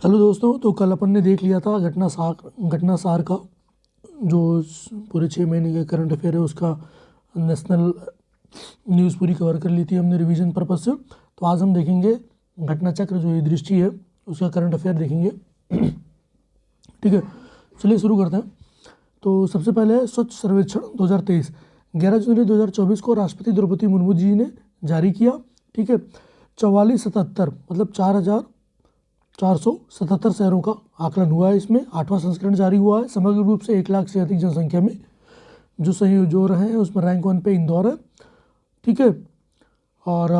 Hello दोस्तों, तो कल अपन ने देख लिया था घटना सार का जो पूरे 6 महीने के करंट अफेयर है उसका नेशनल न्यूज़ पूरी कवर कर ली थी हमने रिवीजन पर्पज से। तो आज हम देखेंगे घटना चक्र जो ये दृष्टि है उसका करंट अफेयर देखेंगे। ठीक है, चलिए शुरू करते हैं। तो सबसे पहले स्वच्छ सर्वेक्षण 2023 11 जनवरी 2024 को राष्ट्रपति द्रौपदी मुर्मू जी ने जारी किया। ठीक है, 4477 मतलब 4,477 शहरों का आकलन हुआ है। इसमें 8वां संस्करण जारी हुआ है। समग्र रूप से 1 लाख से अधिक जनसंख्या में जो सही जो रहे हैं उसमें रैंक 1 पे इंदौर है। ठीक है, और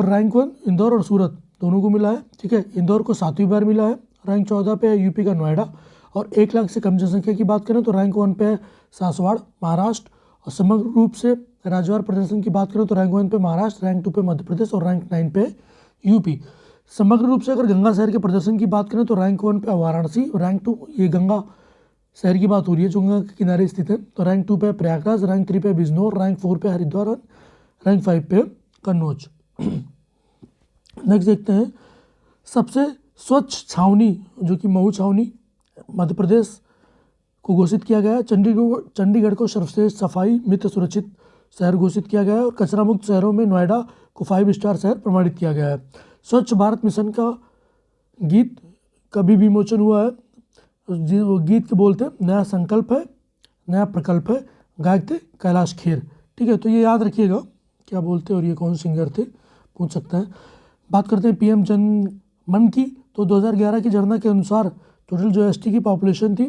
रैंक 1 इंदौर और सूरत दोनों को मिला है। ठीक है, इंदौर को 7वीं बार मिला है। रैंक 14 पे है यूपी का नोएडा। और 1 लाख से कम जनसंख्या की बात करें तो रैंक 1 पे है सासवाड़ महाराष्ट्र। और समग्र रूप से राज्यवार प्रदर्शन की बात करें तो रैंक 1 पे महाराष्ट्र, रैंक 2 पे मध्य प्रदेश और रैंक 9 पे यूपी। समग्र रूप से अगर गंगा शहर के प्रदर्शन की बात करें तो रैंक 1 पे वाराणसी, रैंक 2 ये गंगा शहर की बात हो रही है जो गंगा के किनारे स्थित है, तो रैंक 2 पे प्रयागराज, रैंक 3 पे बिजनौर, रैंक 4 पे हरिद्वार और रैंक 5 पे कन्नौज। नेक्स्ट देखते हैं सबसे स्वच्छ छावनी जो कि मऊ छावनी मध्य प्रदेश को घोषित किया गया है। चंडीगढ़ को सर्वश्रेष्ठ सफाई मित्र सुरक्षित शहर घोषित किया गया है। और कचरा मुक्त शहरों में नोएडा को 5 स्टार शहर प्रमाणित किया गया है। स्वच्छ भारत मिशन का गीत का भी विमोचन हुआ है। वो गीत के बोलते नया संकल्प है, नया प्रकल्प है, गायक थे कैलाश खेर। ठीक है, तो ये याद रखिएगा क्या बोलते और ये कौन सिंगर थे, पूछ सकते हैं। बात करते हैं पीएम जन मन की। तो 2011 की जनगणना के अनुसार टोटल जो एसटी की पॉपुलेशन थी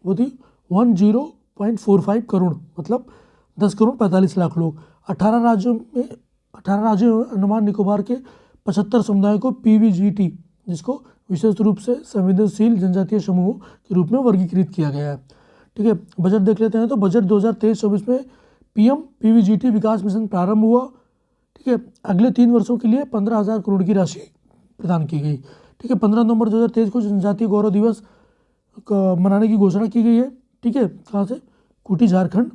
वो थी 10.45 करोड़, मतलब 10 करोड़ 45 लाख लोग। 18 राज्यों अंडमान निकोबार के 75 समुदायों को पीवीजीटी जिसको विशेष रूप से संवेदनशील जनजातीय समूहों के रूप में वर्गीकृत किया गया है। ठीक है, बजट देख लेते हैं। तो बजट 2023-24 में पीएम पीवीजीटी विकास मिशन प्रारंभ हुआ। ठीक है, अगले 3 वर्षों के लिए 15,000 करोड़ की राशि प्रदान की गई। ठीक है, 15 नवंबर 2023 को जनजातीय गौरव दिवस मनाने की घोषणा की गई है। ठीक है, कहाँ से? खूंटी झारखंड।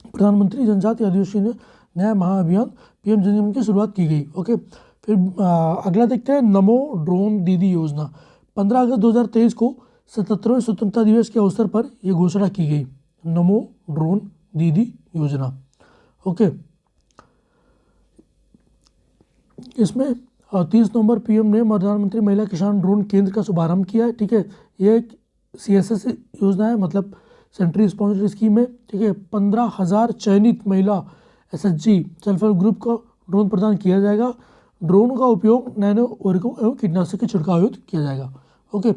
प्रधानमंत्री जनजातीय आदिवासी न्याय महाअभियान पीएम जनगण की शुरुआत की गई। ओके, फिर अगला देखते हैं नमो ड्रोन दीदी योजना। 15 अगस्त 2023 को 77वें स्वतंत्रता दिवस के अवसर पर यह घोषणा की गई, नमो ड्रोन दीदी योजना। ओके, इसमें 30 नवंबर पीएम ने प्रधानमंत्री महिला किसान ड्रोन केंद्र का शुभारंभ किया है। ठीक है, ये एक CSS योजना है, मतलब सेंट्रल स्पॉन्सर्ड स्कीम है। ठीक है, 15,000 चयनित महिला SHG सेल्फ हेल्प ग्रुप को ड्रोन प्रदान किया जाएगा। ड्रोन का उपयोग नैनो उर्वरकों एवं कीटनाशक के छिड़काव हेतु किया जाएगा। ओके,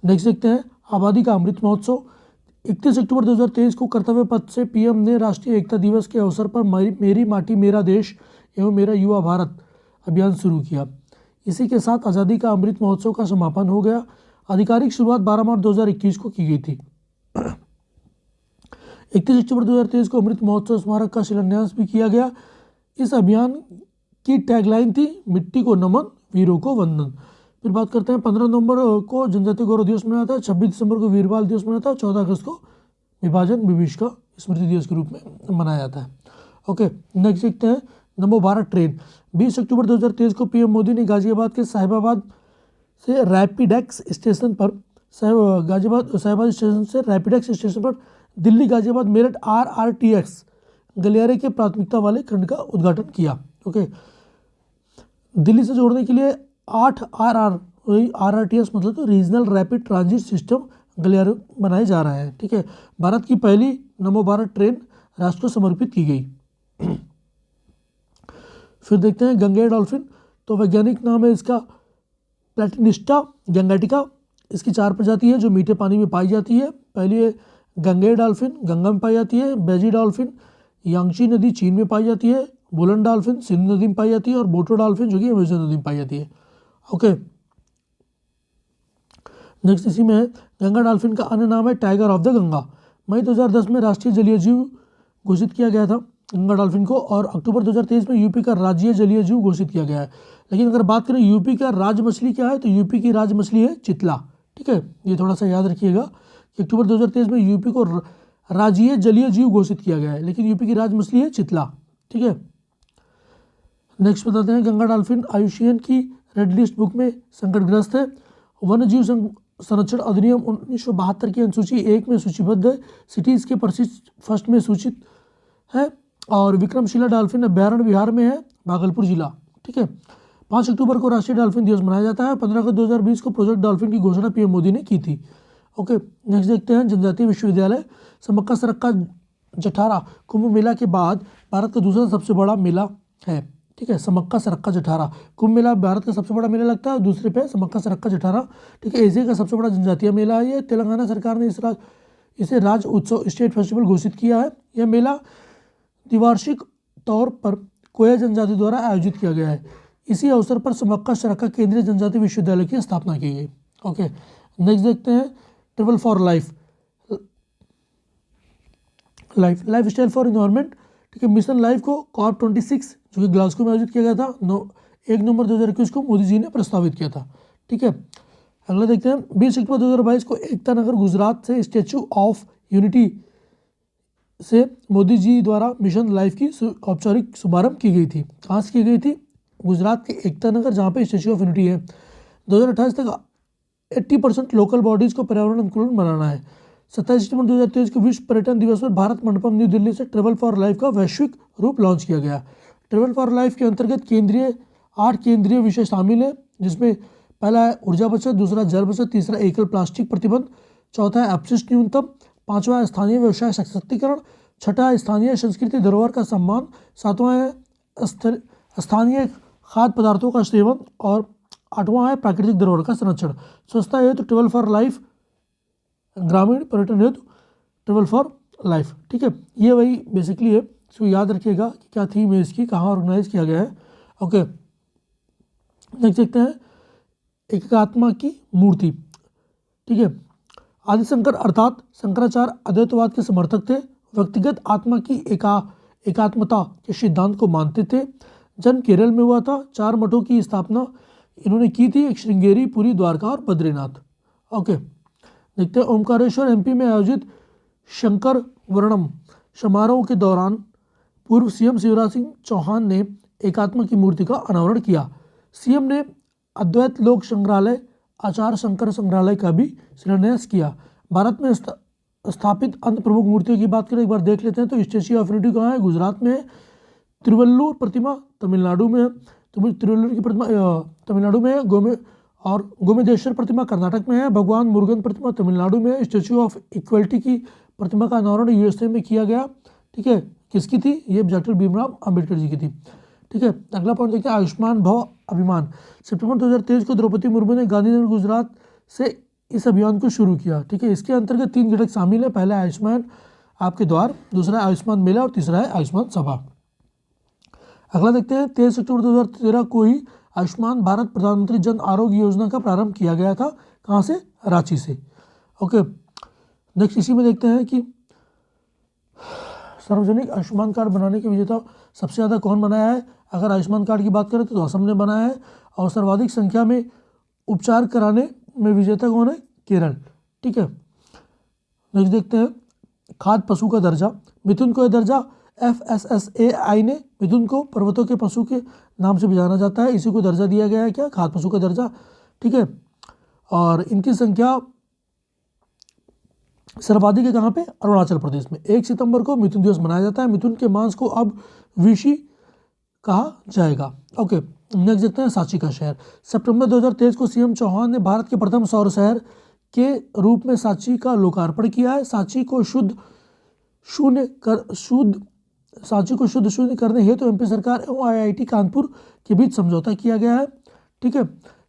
नेक्स्ट देखते हैं आबादी का अमृत महोत्सव। 31 अक्टूबर 2023 को कर्तव्य पथ से पीएम ने राष्ट्रीय एकता दिवस के अवसर पर मेरी माटी मेरा देश एवं मेरा युवा भारत अभियान शुरू किया। इसी के साथ आज़ादी का अमृत महोत्सव का समापन हो गया। आधिकारिक शुरुआत 12 मार्च 2021 को की गई थी। 31 अक्टूबर 2023 को अमृत महोत्सव स्मारक का शिलान्यास भी किया गया। इस अभियान की टैगलाइन थी मिट्टी को नमन, वीरों को वंदन। फिर बात करते हैं 15 नवंबर को जनजातीय गौरव दिवस मनाया था, 26 दिसंबर को वीर बाल दिवस मनाया था, 14 अगस्त को विभाजन विभीषिका स्मृति दिवस के रूप में मनाया जाता है। ओके, नेक्स्ट देखते हैं नमो भारत ट्रेन। 20 अक्टूबर 2023 को पीएम मोदी ने गाजियाबाद के साहिबाबाद से रैपिडेक्स स्टेशन पर साहिबाबाद स्टेशन से रैपिडेक्स स्टेशन पर दिल्ली गाजियाबाद मेरठ RRTX गलियारे के प्राथमिकता वाले खंड का उद्घाटन किया। ओके, दिल्ली से जोड़ने के लिए 8 RRTS मतलब तो रीजनल रैपिड ट्रांजिट सिस्टम गलियारे बनाए जा रहे हैं। ठीक है, भारत की पहली नमो भारत ट्रेन राष्ट्र को समर्पित की गई। फिर देखते हैं गंगेय डॉल्फिन। तो वैज्ञानिक नाम है इसका प्लेटिनिस्टा गंगेटिका। इसकी 4 प्रजाति है जो मीठे पानी में पाई जाती है। पहली है गंगेय डॉल्फिन, गंगा में पाई जाती है। बेजी डॉल्फिन यांगची नदी चीन में पाई जाती है। बुलन डॉल्फिन सिंधु नदी में पाई जाती है। और बोटो डॉल्फिन जो कि अमेजन नदी में पाई जाती है। ओके, नेक्स्ट इसी में है गंगा डॉल्फिन का अन्य नाम है टाइगर ऑफ द गंगा। मई 2010 में राष्ट्रीय जलीय जीव घोषित किया गया था गंगा डॉल्फिन को। और अक्टूबर 2023 में यूपी का राज्य जलीय जीव घोषित किया गया है। लेकिन अगर बात करें यूपी का राज मछली क्या है, तो यूपी की राज मछली है चितला। ठीक है, ये थोड़ा सा याद रखिएगा कि अक्टूबर 2023 में यूपी को राज्य जलीय जीव घोषित किया गया है, लेकिन यूपी की राज मछली है चितला। ठीक है, नेक्स्ट बताते हैं गंगा डॉल्फिन आयुष्मान की रेड लिस्ट बुक में संकटग्रस्त है। वन्य जीव संरक्षण अधिनियम 1972 की अनुसूची 1 में सूचीबद्ध है। सिटीज के परिशिष्ट फर्स्ट में सूचित है। और विक्रमशिला डॉल्फिन अभ्यारण्य बिहार में है, भागलपुर जिला। ठीक है। 5 अक्टूबर को राष्ट्रीय डॉल्फिन दिवस मनाया जाता है। 15 अगस्त 2020 को प्रोजेक्ट डॉल्फिन की घोषणा पीएम मोदी ने की थी। ओके, नेक्स्ट देखते हैं जनजातीय विश्वविद्यालय। समक्का सरक्का जठारा कुंभ मेला के बाद भारत का दूसरा सबसे बड़ा मेला है। ठीक है, समक्का सरक्का जठारा कुंभ मेला भारत का सबसे बड़ा मेला लगता है, दूसरे पे समक्का सरक्का जठारा। ठीक है, एशिया का सबसे बड़ा जनजातीय मेला है ये। तेलंगाना सरकार ने इसे राज्य उत्सव स्टेट फेस्टिवल घोषित किया है। यह मेला द्विवार्षिक तौर पर कोया जनजाति द्वारा आयोजित किया गया है। इसी अवसर पर समक्का सरक्का केंद्रीय जनजातीय विश्वविद्यालय की स्थापना की गई। ओके, नेक्स्ट देखते हैं travel for life life style for environment. ठीक है, मिशन लाइफ को COP26 जो कि ग्लासगो में आयोजित किया गया था 1 नवंबर 2021 को मोदी जी ने प्रस्तावित किया था। ठीक है, अगला देखते हैं 20 अक्टूबर 2022 को एकता नगर गुजरात से स्टैचू ऑफ यूनिटी से मोदी जी द्वारा मिशन लाइफ की औपचारिक शुभारंभ की गई थी। कहाँ से की गई थी? गुजरात के एकता नगर, जहाँ पे स्टैचू ऑफ यूनिटी है। 2028 तक 80% लोकल बॉडीज को पर्यावरण अनुकूल बनाना है। 27 सितंबर 2023 को विश्व पर्यटन दिवस पर भारत मंडपम न्यू दिल्ली से ट्रेवल फॉर लाइफ का वैश्विक रूप लॉन्च किया गया। ट्रेवल फॉर लाइफ के अंतर्गत 8 केंद्रीय विषय शामिल है, जिसमें पहला है ऊर्जा बचत, दूसरा जल बचत, तीसरा एकल प्लास्टिक प्रतिबंध, चौथा है अपशिष्ट न्यूनतम, पांचवा है स्थानीय व्यवसाय सशक्तिकरण, छठा है स्थानीय संस्कृति धरोहर का सम्मान, सातवां है स्थानीय खाद्य पदार्थों का सेवन और आठवां है प्राकृतिक धरोहर का संरक्षण। स्वच्छता हेतु ट्रेवल फॉर लाइफ, ग्रामीण पर्यटन हेतु ट्रेवल फॉर लाइफ। ठीक है, ये वही बेसिकली है, इसको याद रखिएगा कि क्या थीम है इसकी, कहाँ ऑर्गेनाइज किया गया है। ओके, नेक्स्ट देखते हैं एकात्मा की मूर्ति। ठीक है, आदिशंकर अर्थात शंकराचार्य अद्वैतवाद के समर्थक थे। व्यक्तिगत आत्मा की एकात्मता के सिद्धांत को मानते थे। जन्म केरल में हुआ था। 4 मठों की स्थापना इन्होंने की थी, एक श्रृंगेरी, पुरी, द्वारका और बद्रीनाथ। ओके, देखते हैं ओमकारेश्वर MP में आयोजित शंकर वर्णम समारोह के दौरान पूर्व CM शिवराज सिंह चौहान ने एकात्मा की मूर्ति का अनावरण किया। CM ने अद्वैत लोक संग्रहालय, आचार्य शंकर संग्रहालय का भी शिलान्यास किया। भारत में स्थापित अन्य प्रमुख मूर्तियों की बात करें, एक बार देख लेते हैं। तो स्टैच्यू ऑफ यूनिटी कहाँ है? गुजरात में है। तिरुवल्लुर प्रतिमा तमिलनाडु में है। तिरुवल्लुर की प्रतिमा तमिलनाडु में है। गोमेदेश्वर प्रतिमा कर्नाटक में है। भगवान मुरुगन प्रतिमा तमिलनाडु में है। स्टैच्यू ऑफ इक्वलिटी की प्रतिमा का अनावरण USA में किया गया। ठीक है, किसकी थी? ये डॉक्टर भीमराव अंबेडकर जी की थी। ठीक है, अगला पॉइंट देखते हैं आयुष्मान भव अभियान। सितंबर 2023 को द्रौपदी मुर्मू ने गांधीनगर गुजरात से इस अभियान को शुरू किया। ठीक है, इसके अंतर्गत 3 घटक शामिल है। पहला आयुष्मान आपके द्वार, दूसरा आयुष्मान मेला और तीसरा है आयुष्मान सभा। अगला देखते हैं 23 अक्टूबर 2013 को ही आयुष्मान भारत प्रधानमंत्री जन आरोग्य योजना का प्रारंभ किया गया था। कहाँ से? रांची से। ओके, नेक्स्ट इसी में देखते हैं कि सार्वजनिक आयुष्मान कार्ड बनाने के विजेता सबसे ज़्यादा कौन बनाया है। अगर आयुष्मान कार्ड की बात करें तो असम ने बनाया है, और सर्वाधिक संख्या में उपचार कराने में विजेता कौन है? केरल। ठीक है, नेक्स्ट देखते हैं खाद्य पशु का दर्जा। मिथुन को यह दर्जा FSSAI ने, मिथुन को पर्वतों के पशु के नाम से भी जाना जाता है, इसी को दर्जा दिया गया है। क्या? खाद्य पशु का दर्जा। ठीक है, और इनकी संख्या सर्वाधिक है कहाँ पे? अरुणाचल प्रदेश में। 1 सितंबर को मिथुन दिवस मनाया जाता है। मिथुन के मांस को अब विशी कहा जाएगा। ओके, नेक्स्ट देखते हैं सांची का शहर। सितंबर 2023 को CM चौहान ने भारत के प्रथम सौर शहर के रूप में सांची का लोकार्पण किया है। सांची को शुद्ध शून्य करने हेतु MP सरकार एवं IIT कानपुर के बीच समझौता किया गया है। ठीक है,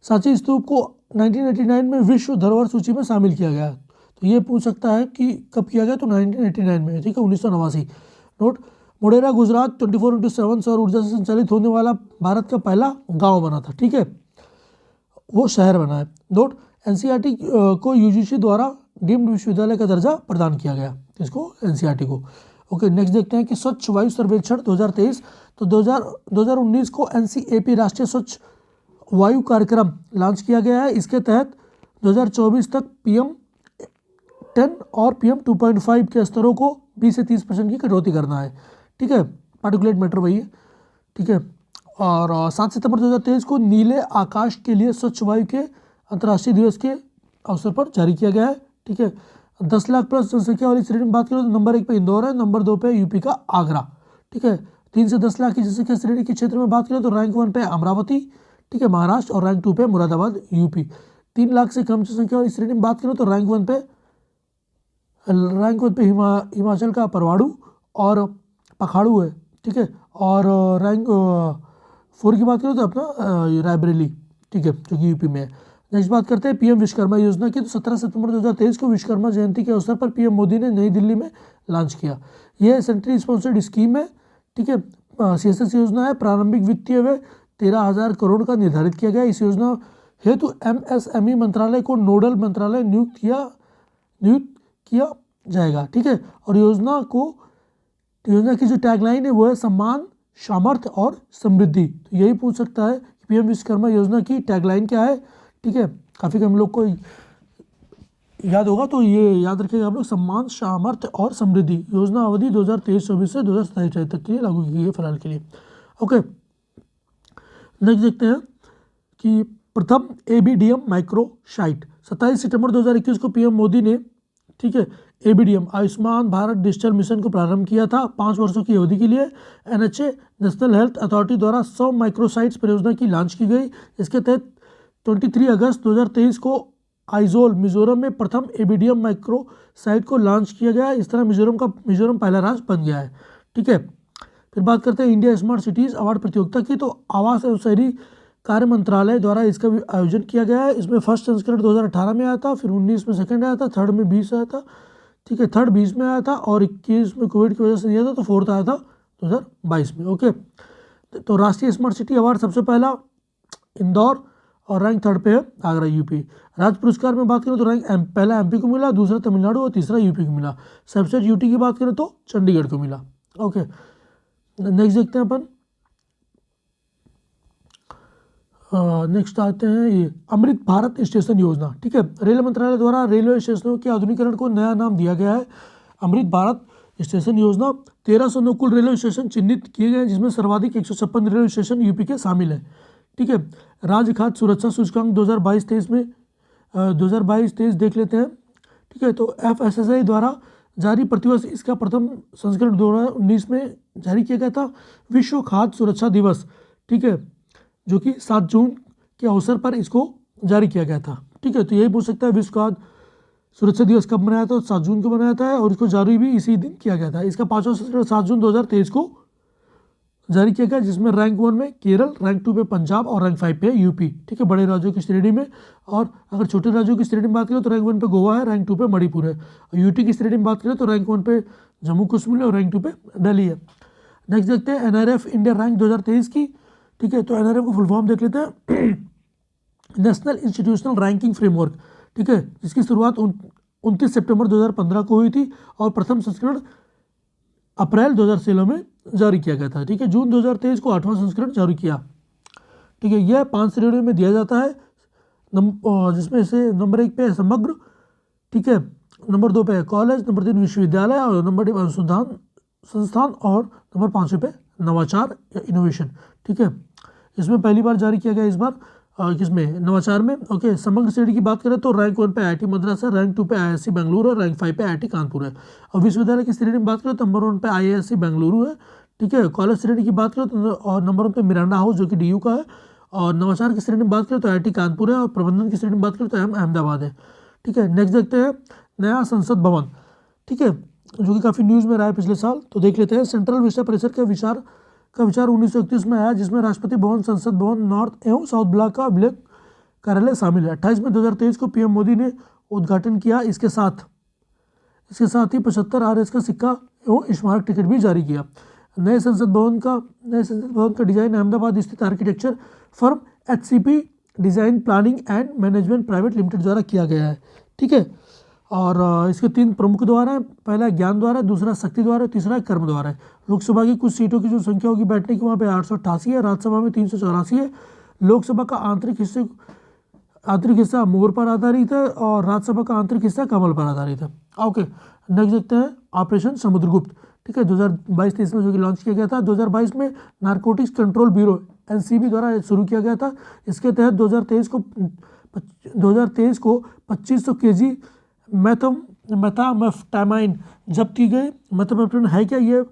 सांची स्तूप को 1989 में विश्व धरोहर सूची में शामिल किया गया। तो ये पूछ सकता है कि कब किया गया? तो 1989 में। ठीक है, 1989। नोट, मोढेरा गुजरात 24/7 सौर ऊर्जा से संचालित होने वाला भारत का पहला गांव बना था। ठीक है, वो शहर बना है। नोट, NCERT को UGC द्वारा डीम्ड विश्वविद्यालय का दर्जा प्रदान किया गया। इसको NCERT को। ओके, नेक्स्ट देखते हैं कि स्वच्छ वायु सर्वेक्षण 2023। तो 2019 को NCAP राष्ट्रीय स्वच्छ वायु कार्यक्रम लॉन्च किया गया है। इसके तहत 2024 तक PM10 और PM2.5 के स्तरों को 20 से 30% की कटौती करना है। ठीक है, पार्टिकुलेट मैटर वही है। ठीक है, और 7 सितंबर 2023 को नीले आकाश के लिए स्वच्छ वायु के अंतर्राष्ट्रीय दिवस के अवसर पर जारी किया गया है। ठीक है, 10 लाख प्लस जनसंख्या वाली श्रेणी में बात करें तो नंबर 1 पे इंदौर है, नंबर 2 पे यूपी का आगरा। ठीक है, 3 से 10 लाख की जनसंख्या श्रेणी के क्षेत्र में बात करें तो रैंक 1 पे अमरावती, ठीक है, महाराष्ट्र, और रैंक 2 पे मुरादाबाद, यूपी। 3 लाख से कम जनसंख्या वाली श्रेणी में बात करें तो रैंक 1 पे हिमाचल का परवाड़ू और पखाड़ू है। ठीक है, और रैंक 4 की बात करें तो अपना रायबरेली, ठीक है, जो कि यूपी में है। नेक्स्ट बात करते हैं पीएम विश्वकर्मा योजना की। तो 17 सितंबर 2023 को विश्वकर्मा जयंती के अवसर पर पीएम मोदी ने नई दिल्ली में लॉन्च किया। यह सेंट्रली स्पॉन्सर्ड स्कीम है। ठीक है, CSS योजना है। प्रारंभिक वित्तीय व्यय 13,000 करोड़ का निर्धारित किया गया। इस योजना हेतु MSME मंत्रालय को नोडल मंत्रालय नियुक्त किया जाएगा। ठीक है, और योजना की जो टैगलाइन है वो है सम्मान, सामर्थ्य और समृद्धि। तो यही पूछ सकता है कि पीएम विश्वकर्मा योजना की टैगलाइन क्या है। ठीक है, काफ़ी कम लोग को याद होगा, तो ये याद रखिएगा आप लोग, सम्मान, सामर्थ्य और समृद्धि। योजना अवधि 2023-24 से 2027 तक के लिए लागू की गई है फिलहाल के लिए। ओके, नेक्स्ट देखते हैं कि प्रथम ABDM माइक्रो साइट। 27 सितंबर 2021 को पीएम मोदी ने, ठीक है, ABDM Ayushman Bharat digital mission को प्रारंभ किया था। 5 वर्षों की अवधि के लिए NHA नेशनल हेल्थ अथॉरिटी द्वारा 100 माइक्रोसाइट्स परियोजना की लॉन्च की गई। इसके तहत 23 अगस्त 2023 को आइजोल मिजोरम में प्रथम ABDM माइक्रो साइट को लॉन्च किया गया। इस तरह मिजोरम पहला राज्य बन गया है। ठीक है, फिर बात करते हैं इंडिया स्मार्ट सिटीज़ अवार्ड प्रतियोगिता की। तो आवास एवं शहरी कार्य मंत्रालय द्वारा इसका भी आयोजन किया गया है। इसमें फर्स्ट संस्करण 2018 में आया था, फिर 19 में सेकंड आया था, थर्ड में 20 आया था। ठीक है, थर्ड 20 में आया था और 21 में कोविड की वजह से दिया था, तो फोर्थ आया था 2022 में। ओके, तो राष्ट्रीय स्मार्ट सिटी अवार्ड सबसे पहला इंदौर और रैंक 3rd पे है आगरा, यूपी। राज्य पुरस्कार में बात करें तो रैंक पहला MP को मिला, दूसरा तमिलनाडु और तीसरा यूपी को मिला। सबसे यूटी की बात करें तो चंडीगढ़ को मिला। ओके, नेक्स्ट देखते हैं अपन। नेक्स्ट आते हैं ये अमृत भारत स्टेशन योजना। ठीक है, रेल मंत्रालय द्वारा रेलवे स्टेशनों के आधुनिकीकरण को नया नाम दिया गया है अमृत भारत स्टेशन योजना। 1309 कुल रेलवे स्टेशन चिन्हित किए गए हैं, जिसमें सर्वाधिक 156 रेलवे स्टेशन यूपी के शामिल हैं। ठीक है, राज्य खाद्य सुरक्षा सूचकांक 2022-23 में 2022-23 देख लेते हैं। ठीक है, तो FSSAI द्वारा जारी प्रतिवर्ष इसका प्रथम संस्करण 2019 में जारी किया गया था। विश्व खाद्य सुरक्षा दिवस, ठीक है, जो कि 7 जून के अवसर पर इसको जारी किया गया था। ठीक है, तो यही पूछ सकता है विश्व खाद्य सुरक्षा दिवस कब मनाया था। 7 जून को मनाया था और इसको जारी भी इसी दिन किया गया था। इसका 5वां संस्करण 7 जून 2023 को जारी किया गया, जिसमें रैंक 1 में केरल, रैंक 2 पे पंजाब और रैंक 5 पे यूपी। ठीक है, बड़े राज्यों की श्रेणी में। और अगर छोटे राज्यों की श्रेणी में बात करें तो रैंक 1 पे गोवा है, रैंक 2 पे मणिपुर है। और यूटी की श्रेणी में बात करें तो रैंक 1 पे जम्मू कश्मीर और रैंक 2 पे दिल्ली है। नेक्स्ट देखते हैं NRF इंडिया रैंक 2023 की। ठीक है, तो NRF को फुल फॉर्म देख लेते हैं, नेशनल इंस्टीट्यूशनल रैंकिंग फ्रेमवर्क। ठीक है, जिसकी शुरुआत 29 सितंबर 2015 को हुई थी और प्रथम संस्करण अप्रैल 2016 में जारी किया गया था। ठीक है, जून 2023 को 8वां संस्करण जारी किया। ठीक है, यह 5 श्रेणियों में दिया जाता है, जिसमें से नंबर 1 पे है समग्र, ठीक है, नंबर 2 पे है कॉलेज, नंबर 3 विश्वविद्यालय और नंबर 2 अनुसंधान संस्थान और नंबर 5 पे नवाचार या इनोवेशन। ठीक है, इसमें पहली बार जारी किया गया इस बार किसमें, नवाचार में। ओके, समग्र श्रेणी की बात करें तो रैंक 1 पे IIT मद्रास है, रैंक 2 पे IISc बेंगलुरु है, रैंक 5 पे IIT कानपुर है। और विश्वविद्यालय की श्रेणी में बात करें तो नंबर 1 पे IISc बेंगलुरु है। ठीक है, कॉलेज श्रेणी की बात करें तो और नंबर 1 पे मिरांडा हाउस जो कि DU का है। और नवाचार की श्रेणी में बात करें तो IIT कानपुर है और प्रबंधन की श्रेणी में बात करें तो अहमदाबाद है। ठीक है, नेक्स्ट देखते हैं नया संसद भवन। ठीक है, जो कि काफ़ी न्यूज़ में रहा है पिछले साल, तो देख लेते हैं। सेंट्रल विस्टा परिसर का विचार 1931 में आया, जिसमें राष्ट्रपति भवन, संसद भवन, नॉर्थ एवं साउथ ब्लॉक का अभिलेख कार्यालय शामिल है। 28 मई 2023 को PM मोदी ने उद्घाटन किया। इसके साथ ही 75 RS का सिक्का एवं स्मारक टिकट भी जारी किया। नए संसद भवन का डिजाइन अहमदाबाद स्थित architecture firm HCP design planning and management private limited द्वारा किया गया है। ठीक है, और इसके 3 प्रमुख द्वार हैं। पहला ज्ञान द्वार है, दूसरा शक्ति द्वार है, तीसरा कर्म द्वार है। लोकसभा की कुछ सीटों की जो संख्या होगी बैठने की वहाँ पे 888 है, राज्यसभा में 384 है। लोकसभा का आंतरिक हिस्सा मोर पर आधारित है और राज्यसभा का आंतरिक हिस्सा कमल पर आधारित है। ओके, नेक्स्ट देखते हैं ऑपरेशन समुद्रगुप्त। ठीक है, 2022-23 में जो कि लॉन्च किया गया था। 2022 में नारकोटिक्स कंट्रोल ब्यूरो एनसीबी द्वारा शुरू किया गया था। इसके तहत 2023 को 2500 kg मेथाम्फेटामाइन जब्त की गई। मेथाम्फेटामाइन है क्या? ये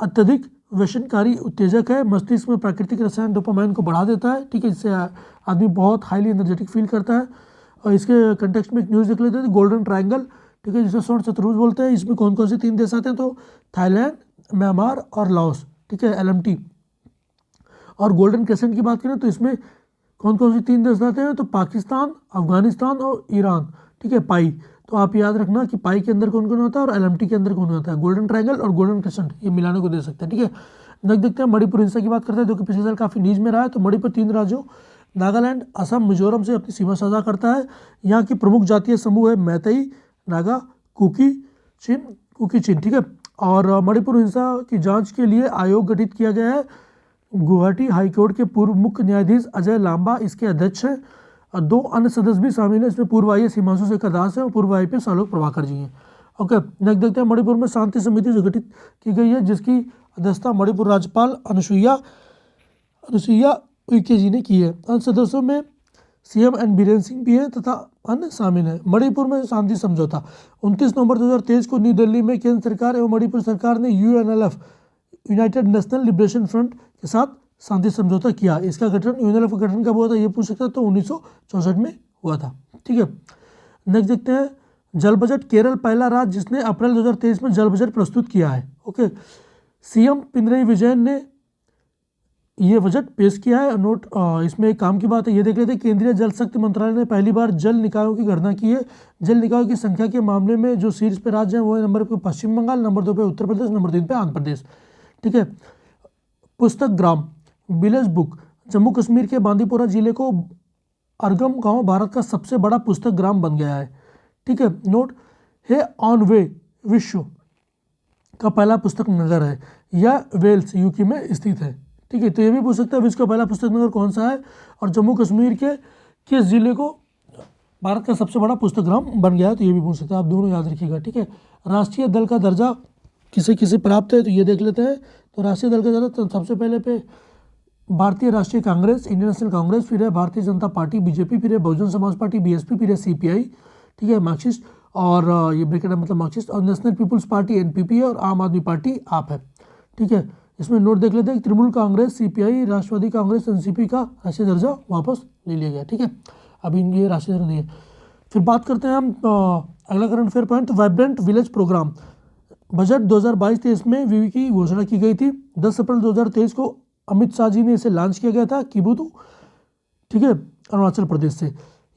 अत्यधिक व्यसनकारी उत्तेजक है, मस्तिष्क में प्राकृतिक रसायन डोपामाइन को बढ़ा देता है, ठीक है, जिससे आदमी बहुत हाईली एनर्जेटिक फील करता है। और इसके कंटेक्स्ट में एक न्यूज़ देख लेते हैं, गोल्डन ट्रायंगल, ठीक है, जिसे स्वर्ण चतुर्भुज बोलते हैं। इसमें कौन कौन से 3 देश आते हैं? तो थाईलैंड, म्यांमार और लाओस, ठीक है, LMT। और गोल्डन क्रेसेंट की बात करें तो इसमें कौन कौन से 3 देश आते हैं? तो पाकिस्तान, अफगानिस्तान और ईरान, ठीक है, पाई। तो आप याद रखना कि पाई के अंदर कौन कौन होता है और LMT के अंदर कौन होता है। गोल्डन ट्रायंगल और गोल्डन क्रेसेंट ये मिलाने को दे सकते हैं, ठीक है। नेक्स्ट देखते हैं मणिपुर हिंसा की बात करते हैं, जो कि पिछले साल काफ़ी नीच में रहा है। तो मणिपुर 3 राज्यों नागालैंड, असम, मिजोरम से अपनी सीमा साझा करता है। यहाँ की प्रमुख जातीय समूह है मैतेई, नागा, कुकी चिन, ठीक है। और मणिपुर हिंसा की जांच के लिए आयोग गठित किया गया है। गुवाहाटी हाईकोर्ट के पूर्व मुख्य न्यायाधीश अजय लांबा इसके अध्यक्ष हैं। 2 अन्य सदस्य भी शामिल हैं इसमें, पूर्व IAS हिमांशु शेखर दास है और पूर्व IPS आलोक प्रभाकर जी हैं। ओके, नेक्स्ट देखते हैं मणिपुर में शांति समिति जो गठित की गई है, जिसकी अध्यक्षता मणिपुर राज्यपाल अनुसुईया उइके जी ने की है। अन्य सदस्यों में CM N बीरेन सिंह भी हैं तथा अन्य शामिल हैं। मणिपुर में शांति समझौता 29 नवंबर 2023 को नई दिल्ली में केंद्र सरकार एवं मणिपुर सरकार ने UNLF United national liberation front के साथ शांति समझौता किया। इसका गठन UNLF का गठन कब हुआ था ये पूछ सकता है, तो 1964 में हुआ था, ठीक है। नेक्स्ट देखते हैं जल बजट। केरल पहला राज्य जिसने अप्रैल 2023 में जल बजट प्रस्तुत किया है। ओके, CM पिनरई विजयन ने ये बजट पेश किया है। नोट इसमें एक काम की बात है, ये देख लेते हैं। केंद्रीय जल शक्ति मंत्रालय ने पहली बार जल निकायों की गणना की है। जल निकायों की संख्या के मामले में जो शीर्ष पे राज्य हैं वो है नंबर 1 पे पश्चिम बंगाल, नंबर 2 पे उत्तर प्रदेश, नंबर 3 पे आंध्र प्रदेश, ठीक है। पुस्तक ग्राम विलेज बुक, जम्मू कश्मीर के बांदीपोरा जिले को अरगम गांव भारत का सबसे बड़ा पुस्तक ग्राम बन गया है, ठीक है। नोट है ऑन वे विश्व का पहला पुस्तक नगर है। यह वेल्स UK में स्थित है, ठीक है। तो ये भी पूछ सकता है विश्व का पहला पुस्तक नगर कौन सा है और जम्मू कश्मीर के किस जिले को भारत का सबसे बड़ा पुस्तक ग्राम बन गया है, तो ये भी पूछ सकता है। आप दोनों याद रखिएगा, ठीक है। राष्ट्रीय दल का दर्जा किसे किसे प्राप्त है, तो ये देख लेते हैं। तो राष्ट्रीय दल का दर्जा तो सबसे पहले पे भारतीय राष्ट्रीय कांग्रेस, इंडियन नेशनल कांग्रेस, फिर है भारतीय जनता पार्टी BJP, फिर है बहुजन समाज पार्टी BSP, फिर है CPI, ठीक है, मार्क्सिस्ट, और ये ब्रैकेट मतलब मार्क्सिस्ट, और नेशनल पीपुल्स पार्टी NPP है, और आम आदमी पार्टी आप है, ठीक है। इसमें नोट देख लेते हैं, तृणमूल कांग्रेस, CPI, राष्ट्रवादी कांग्रेस, NCP का राष्ट्रीय दर्जा वापस ले लिया गया, ठीक है। अभी ये राष्ट्रीय दर्जा नहीं है। फिर बात करते हैं हम अगला current affair point, vibrant village program. Budget 2022-23 में VV की घोषणा की गई थी। 10 अप्रैल 2023 को अमित शाह जी ने इसे लॉन्च किया गया था किबुतु, ठीक है, अरुणाचल प्रदेश से।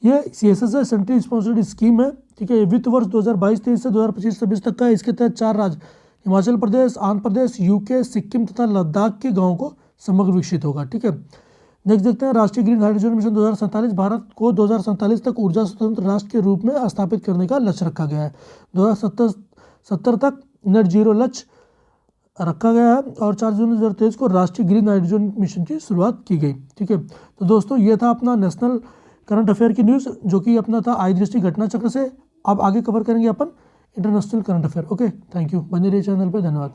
ये CSS है, सेंट्रल स्पॉन्सर्ड स्कीम है, ठीक है। वित्त वर्ष 2022-23 से 2025-26 तक का। इसके तहत 4 राज्य हिमाचल प्रदेश, आंध्र प्रदेश, UK, सिक्किम तथा लद्दाख के गाँव को समग्र विकसित होगा, ठीक है। नेक्स्ट देखते हैं राष्ट्रीय ग्रीन हाइड्रोजन मिशन 2047। भारत को 2047 तक ऊर्जा स्वतंत्र राष्ट्र के रूप में स्थापित करने का लक्ष्य रखा गया है। 2070 तक नेट जीरो लक्ष्य रखा गया है और 4 जून 2023 को राष्ट्रीय ग्रीन हाइड्रोजन मिशन की शुरुआत की गई, ठीक है। तो दोस्तों ये था अपना नेशनल करंट अफेयर की न्यूज़, जो कि अपना था आई दृष्टि घटना चक्र से। अब आगे कवर करेंगे अपन international current affair. Okay, thank you, बने रहिए चैनल पर, धन्यवाद।